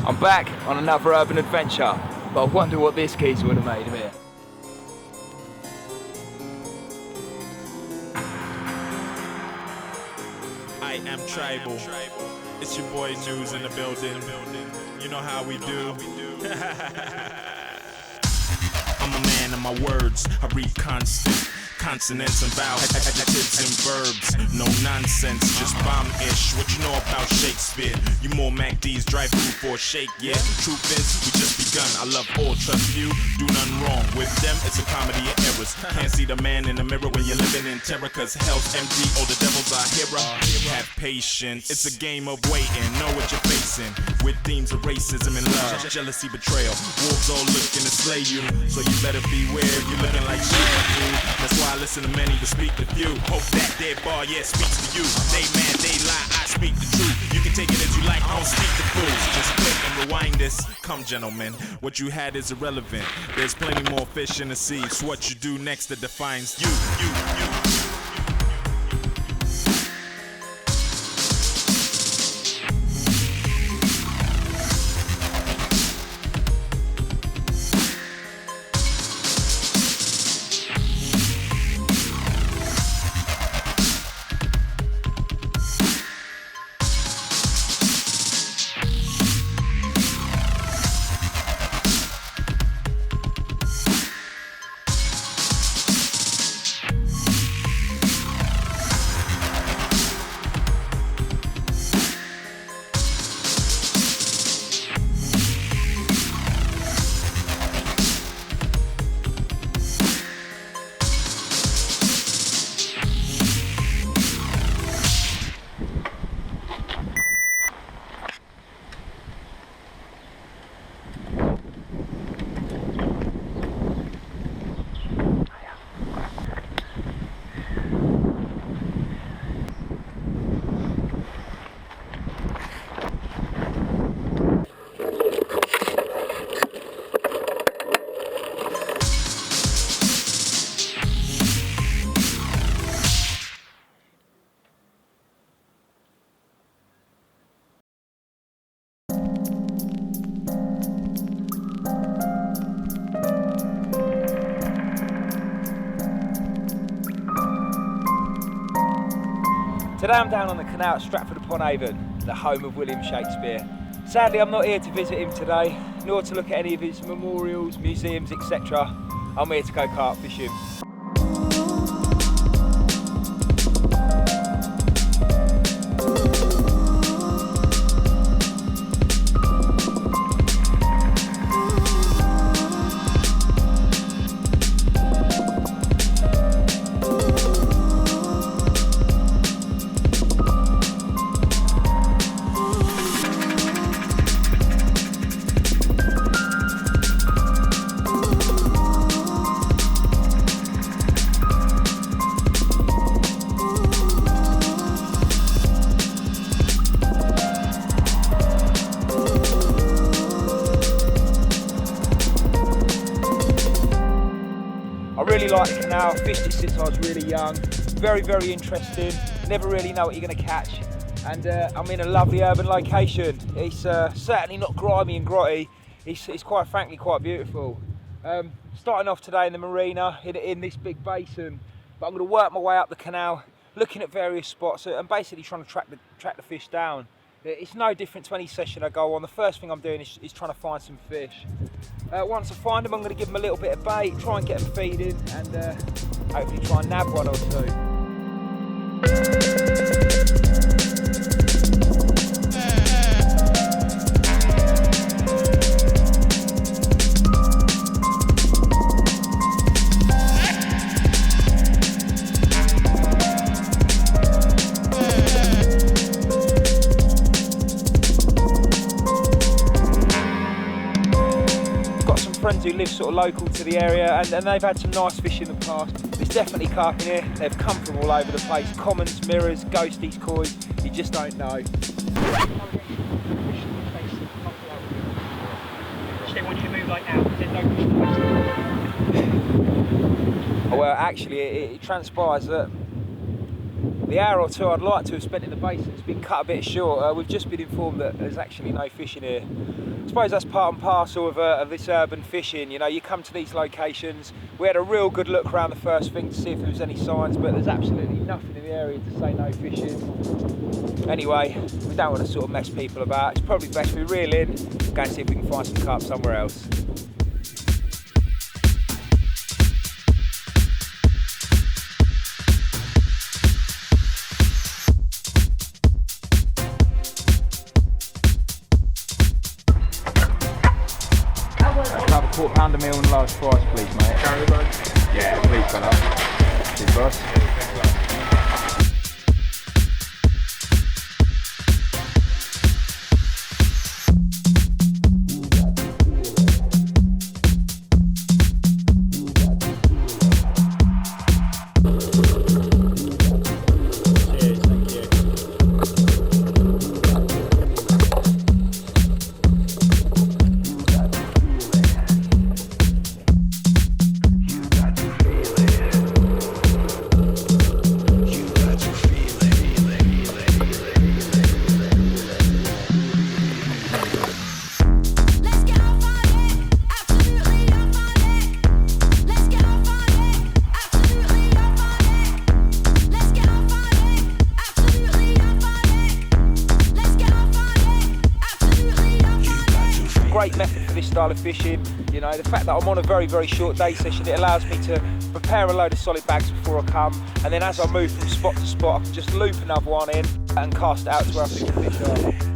I'm back on another urban adventure, but I wonder what this geezer would have made of it. I am tribal. It's your boy News in the building. You know how we do. I'm a man of my words. I read consonants and vowels, adjectives and verbs. No nonsense, just bomb-ish. What you know about Shakespeare? You more Mac D's drive through for a shake, yeah? Truth is, we just begun. I love all, trust you, do nothing wrong. With them, it's a comedy of errors. Can't see the man in the mirror when you're living in terror, cause hell's empty, all the devils are hero. Have patience, it's a game of waiting. Know what you're facing, with themes of racism and love, jealousy, betrayal. Wolves all looking to slay you, so you better beware. You're looking like shit, fool. That's why I listen to many, but speak to few. Hope that dead bar, yeah, speaks to you. They man, they lie, I speak the truth. You can take it as you like, I don't speak the fools. Just click and rewind this. Come, gentlemen, what you had is irrelevant. There's plenty more fish in the sea. It's what you do next that defines you. Today I'm down on the Canal at Stratford upon Avon, the home of William Shakespeare. Sadly, I'm not here to visit him today, nor to look at any of his memorials, museums, etc. I'm here to go carp fishing. I really like the canal, fished it since I was really young. Very, very interesting. Never really know what you're going to catch. And I'm in a lovely urban location. It's certainly not grimy and grotty. It's quite frankly quite beautiful. Starting off today in the marina, in this big basin. But I'm going to work my way up the canal, looking at various spots and basically trying to track the fish down. It's no different to any session I go on. The first thing I'm doing is trying to find some fish. Once I find them, I'm going to give them a little bit of bait, try and get them feeding, and hopefully try and nab one or two. Friends who live sort of local to the area and they've had some nice fish in the past. There's definitely carp in here. They've come from all over the place. Commons, mirrors, ghosties, kois, you just don't know. Well, actually it transpires that The hour or two I'd like to have spent in the basin has been cut a bit short. We've just been informed that there's actually no fishing here. I suppose that's part and parcel of this urban fishing. You know, you come to these locations. We had a real good look around the first thing to see if there was any signs, but there's absolutely nothing in the area to say no fishing. Anyway, we don't want to sort of mess people about. It's probably best we reel in, go and see if we can find some carp somewhere else. Have a £1/4 meal and large fries, please, mate. Carry the lunch. Yeah, please, fella. Cheers, boss. Great method for this style of fishing. You know, the fact that I'm on a very, very short day session, it allows me to prepare a load of solid bags before I come, and then as I move from spot to spot, I can just loop another one in and cast it out to where I think the fish are.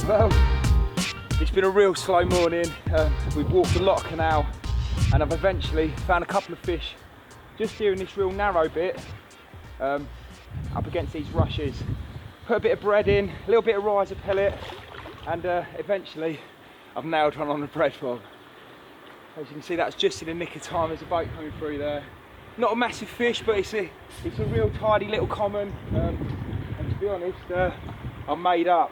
Well, it's been a real slow morning. We've walked a lot of canal and I've eventually found a couple of fish just here in this real narrow bit up against these rushes. Put a bit of bread in, a little bit of riser pellet, and eventually I've nailed one on the bread bob. As you can see, that's just in the nick of time. There's a boat coming through there. Not a massive fish, but it's a real tidy little common, and to be honest, I'm made up.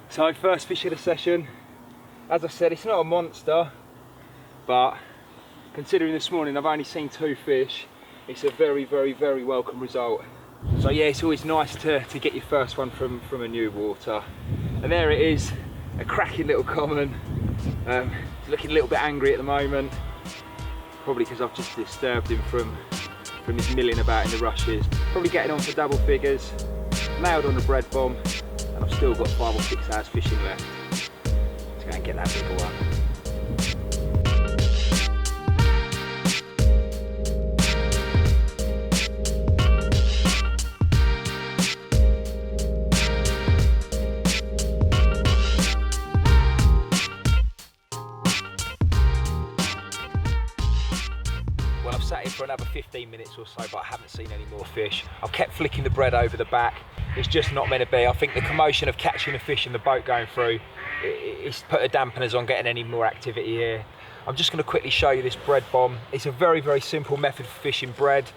So first fish of the session. As I said, it's not a monster, but considering this morning I've only seen 2 fish, it's a very, very, very welcome result. So yeah, it's always nice to get your first one from a new water. And there it is, a cracking little common. He's looking a little bit angry at the moment, probably because I've just disturbed him from his milling about in the rushes. Probably getting on for double figures, nailed on the bread bomb, and I've still got 5 or 6 hours fishing left. Let's go and get that bigger one. Well, I've sat here for another 15 minutes or so, but I haven't seen any more fish. I've kept flicking the bread over the back. It's just not meant to be. I think the commotion of catching a fish and the boat going through, it's put a dampeners on getting any more activity here. I'm just going to quickly show you this bread bomb. It's a very, very simple method for fishing bread.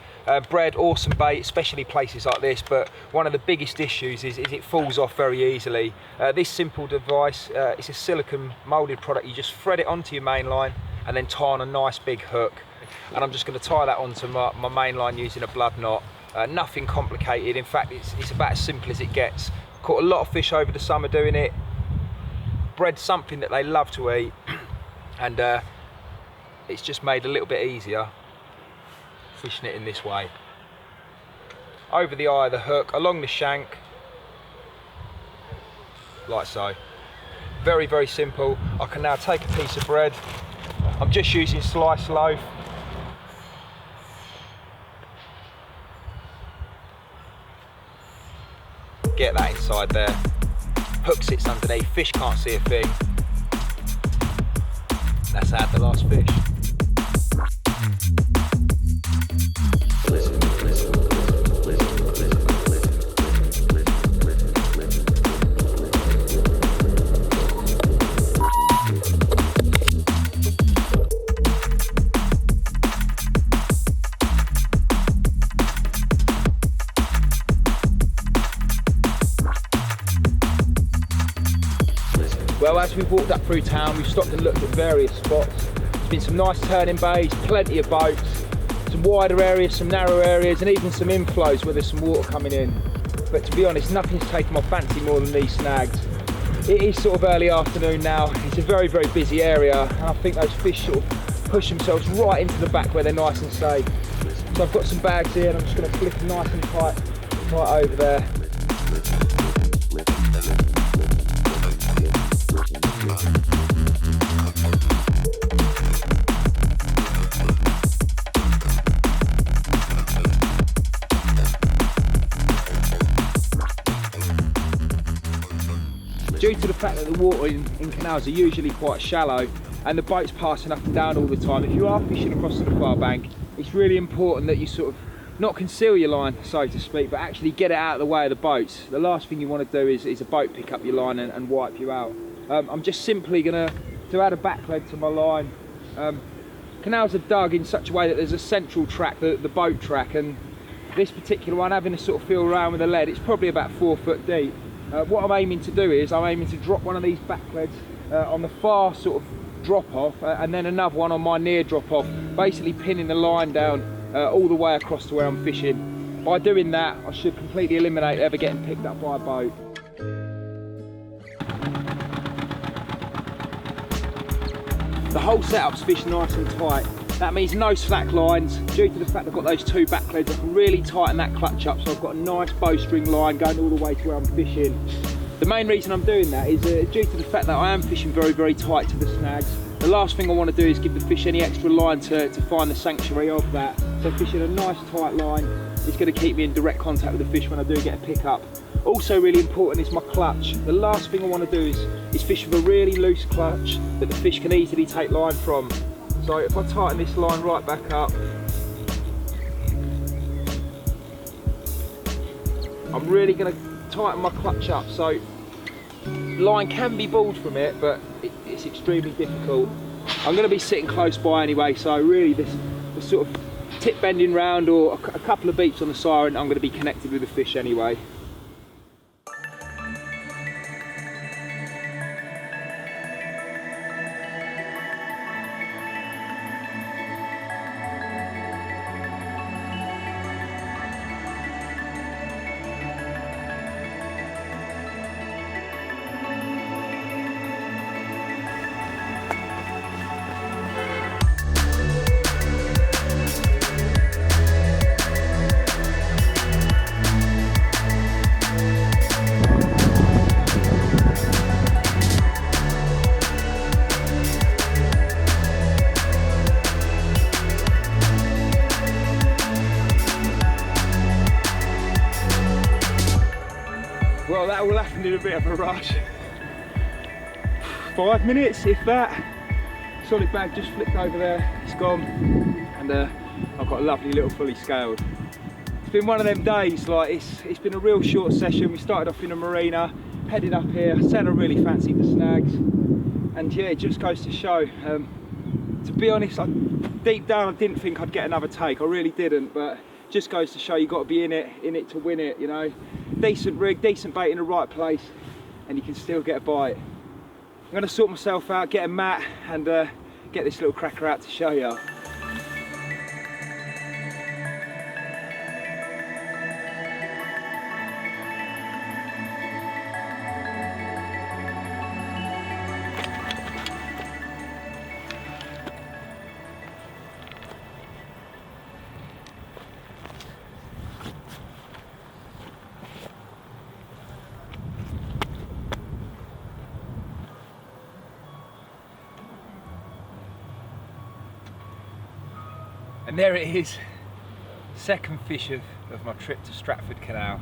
Bread, awesome bait, especially places like this, but one of the biggest issues is it falls off very easily. This simple device, it's a silicone moulded product. You just thread it onto your main line and then tie on a nice big hook. And I'm just going to tie that onto my main line using a blood knot. Nothing complicated. In fact, it's about as simple as it gets. Caught a lot of fish over the summer doing it. Bred something that they love to eat, and it's just made a little bit easier fishing it in this way. Over the eye of the hook, along the shank, like so. Very, very simple. I can now take a piece of bread. I'm just using sliced loaf. Get that inside there. Hook sits underneath, fish can't see a thing. That's how the last fish. Well, as we've walked up through town, we've stopped and looked at various spots. There's been some nice turning bays, plenty of boats, some wider areas, some narrow areas, and even some inflows where there's some water coming in. But to be honest, nothing's taken my fancy more than these snags. It is sort of early afternoon now. It's a very, very busy area, and I think those fish sort of push themselves right into the back where they're nice and safe. So I've got some bags here, and I'm just going to flip them nice and tight right over there. Due to the fact that the water in canals are usually quite shallow and the boat's passing up and down all the time, if you are fishing across to the far bank, it's really important that you sort of not conceal your line, so to speak, but actually get it out of the way of the boats. The last thing you want to do is a boat pick up your line and wipe you out. I'm just simply going to add a back leg to my line. Canals are dug in such a way that there's a central track, the boat track, and this particular one, having a sort of feel around with the lead, it's probably about 4 foot deep. What I'm aiming to do is I'm aiming to drop one of these back legs on the far sort of drop off, and then another one on my near drop off, basically pinning the line down all the way across to where I'm fishing. By doing that, I should completely eliminate ever getting picked up by a boat. The whole setup's fished nice and tight. That means no slack lines. Due to the fact I've got those two back legs, I can really tighten that clutch up, so I've got a nice bowstring line going all the way to where I'm fishing. The main reason I'm doing that is due to the fact that I am fishing very, very tight to the snags. The last thing I want to do is give the fish any extra line to find the sanctuary of that. So fishing a nice tight line is going to keep me in direct contact with the fish when I do get a pick up. Also really important is my clutch. The last thing I want to do is fish with a really loose clutch that the fish can easily take line from. So if I tighten this line right back up, I'm really going to tighten my clutch up. So line can be pulled from it, but it's extremely difficult. I'm going to be sitting close by anyway, so really this sort of tip bending round or a couple of beeps on the siren, I'm going to be connected with the fish anyway. Well, that all happened in a bit of a rush. 5 minutes, if that. Solid bag just flipped over there, it's gone. And I've got a lovely little fully scaled. It's been one of them days, like it's been a real short session. We started off in a marina, headed up here. I said I really fancied the snags. And yeah, it just goes to show. To be honest, deep down I didn't think I'd get another take, I really didn't, but just goes to show you got to be in it to win it, you know. Decent rig, decent bait in the right place, and you can still get a bite. I'm going to sort myself out, get a mat, and get this little cracker out to show you. And there it is, second fish of my trip to Stratford Canal.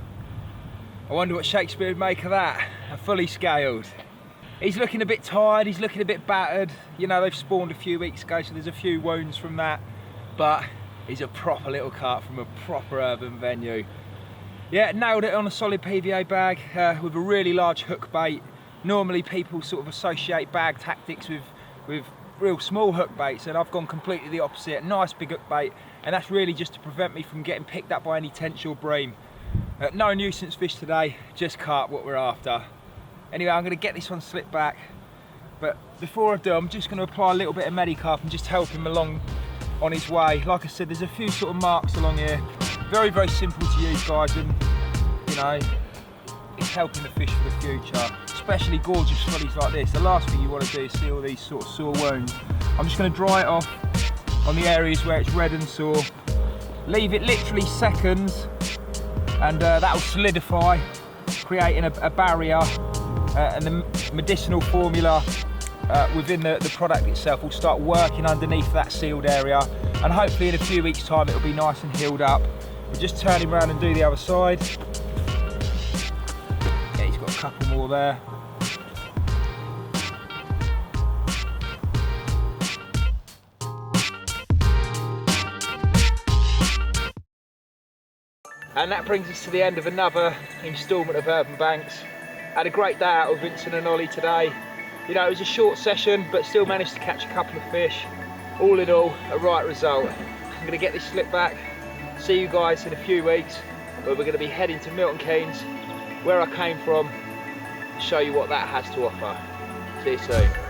I wonder what Shakespeare would make of that, a fully scaled. He's looking a bit tired, he's looking a bit battered. You know, they've spawned a few weeks ago, so there's a few wounds from that. But he's a proper little carp from a proper urban venue. Yeah, nailed it on a solid PVA bag with a really large hook bait. Normally people sort of associate bag tactics with real small hook baits, and I've gone completely the opposite. Nice big hook bait, and that's really just to prevent me from getting picked up by any tench or bream. No nuisance fish today, just carp, what we're after. Anyway, I'm going to get this one slipped back, but before I do, I'm just going to apply a little bit of Medicarp and just help him along on his way. Like I said, there's a few sort of marks along here. Very, very simple to use, guys, and you know, it's helping the fish for the future. Especially gorgeous fillies like this. The last thing you want to do is see all these sort of sore wounds. I'm just going to dry it off on the areas where it's red and sore. Leave it literally seconds, and that will solidify, creating a barrier, and the medicinal formula within the product itself will start working underneath that sealed area, and hopefully in a few weeks' time it'll be nice and healed up. We'll just turn him around and do the other side. Yeah, he's got a couple more there. And that brings us to the end of another instalment of Urban Banx. Had a great day out with Vincent and Ollie today. You know, it was a short session, but still managed to catch a couple of fish. All in all, a right result. I'm going to get this slipped back. See you guys in a few weeks, where we're going to be heading to Milton Keynes, where I came from, to show you what that has to offer. See you soon.